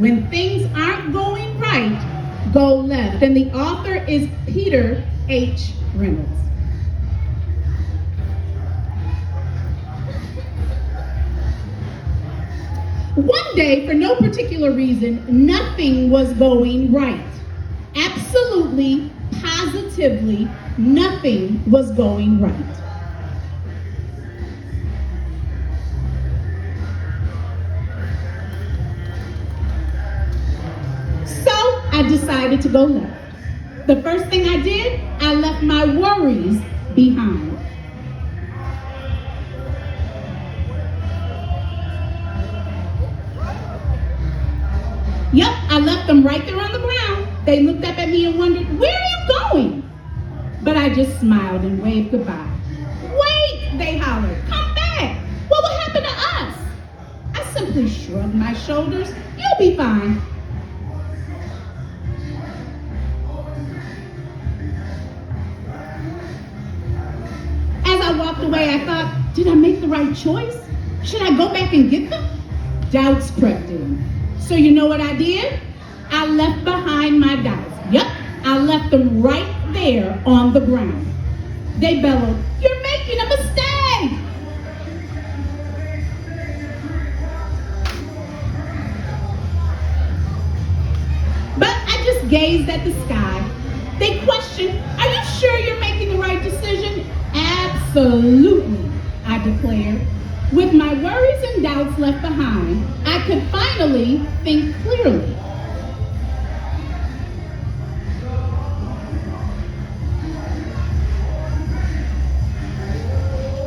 When things aren't going right, go left. And the author is Peter H. Reynolds. One day, for no particular reason, nothing was going right. Absolutely, positively, nothing was going right. So I decided to go left. The first thing I did, I left my worries behind. Yep, I left them right there on the ground. They looked up at me and wondered, where are you going? But I just smiled and waved goodbye. Wait, they hollered, come back. What will happen to us? I simply shrugged my shoulders. You'll be fine. As I walked away, I thought, did I make the right choice? Should I go back and get them? Doubts crept in. So you know what I did? I left behind my doubts. Yep, I left them right there on the ground. They bellowed, you're making a mistake. But I just gazed at the sky. They questioned, are you sure you're making the right decision? Absolutely, I declared. With my worries and doubts left behind, I could finally think clearly.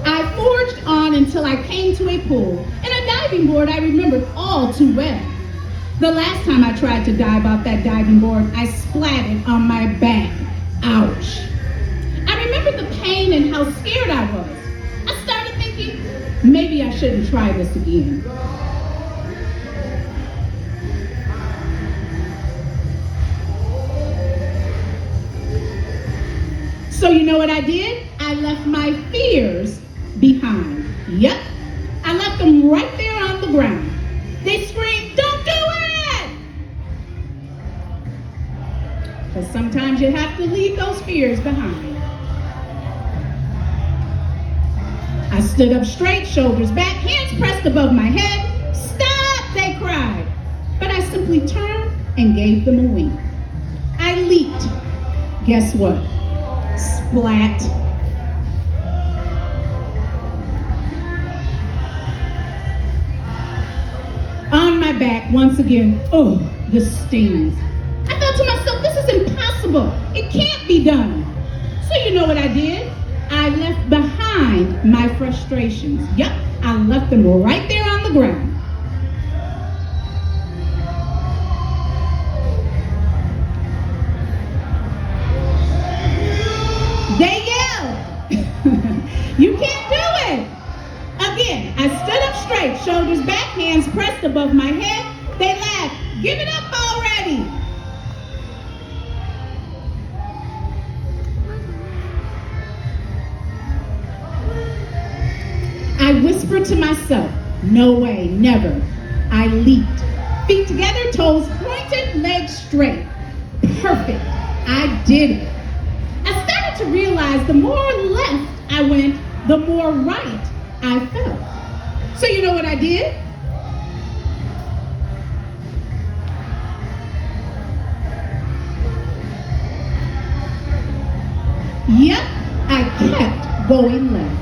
I forged on until I came to a pool, and a diving board I remembered all too well. The last time I tried to dive off that diving board, I splatted on my back. Ouch. I remembered the pain and how scared I was. I started thinking, maybe I shouldn't try this again. So you know what I did? I left my fears behind. Yep, I left them right there on the ground. They screamed, don't do it! Because sometimes you have to leave those fears behind. I stood up straight, shoulders back, hands pressed above my head. Stop, they cried. But I simply turned and gave them a wink. I leaped. Guess what? Splat. On my back once again. Oh, this stings. I thought to myself, this is impossible. It can't be done. So you know what I did? I left behind my frustrations. Yep, I left them right there on the ground. They yelled, you can't do it. Again, I stood up straight, shoulders back, hands pressed above my head. They laughed, give it up already. I whispered to myself, no way, never. I leaped. Feet together, toes pointed, legs straight. Perfect. I did it. I started to realize the more left I went, the more right I felt. So you know what I did? Yep, I kept going left.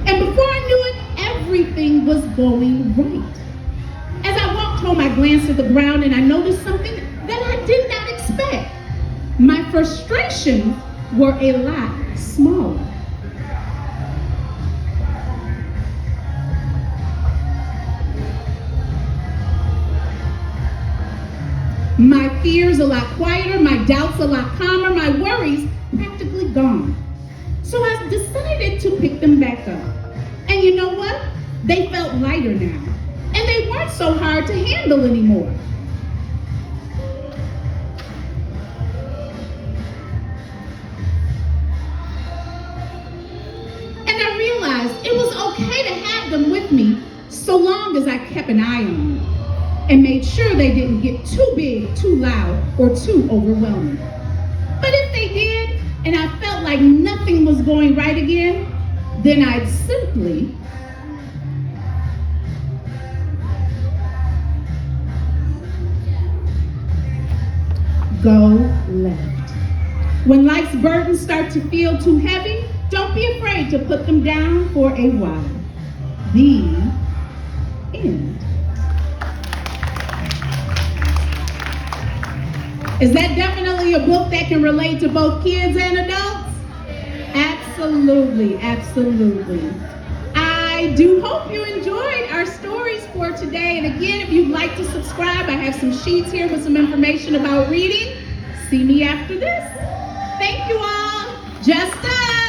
And before I knew it, everything was going right. As I walked home, I glanced at the ground and I noticed something that I did not expect. My frustrations were a lot smaller. My fears a lot quieter, my doubts a lot calmer, my worries practically gone. So I decided to pick them back up. And you know what? They felt lighter now. And they weren't so hard to handle anymore. And I realized it was okay to have them with me so long as I kept an eye on them. and made sure they didn't get too big, too loud, or too overwhelming. But if they did, and I felt like nothing was going right again, then I'd simply go left. When life's burdens start to feel too heavy, don't be afraid to put them down for a while. The end. Is that definitely a book that can relate to both kids and adults? Absolutely, absolutely. I do hope you enjoyed our stories for today. And again, if you'd like to subscribe, I have some sheets here with some information about reading. See me after this. Thank you all. Just Us.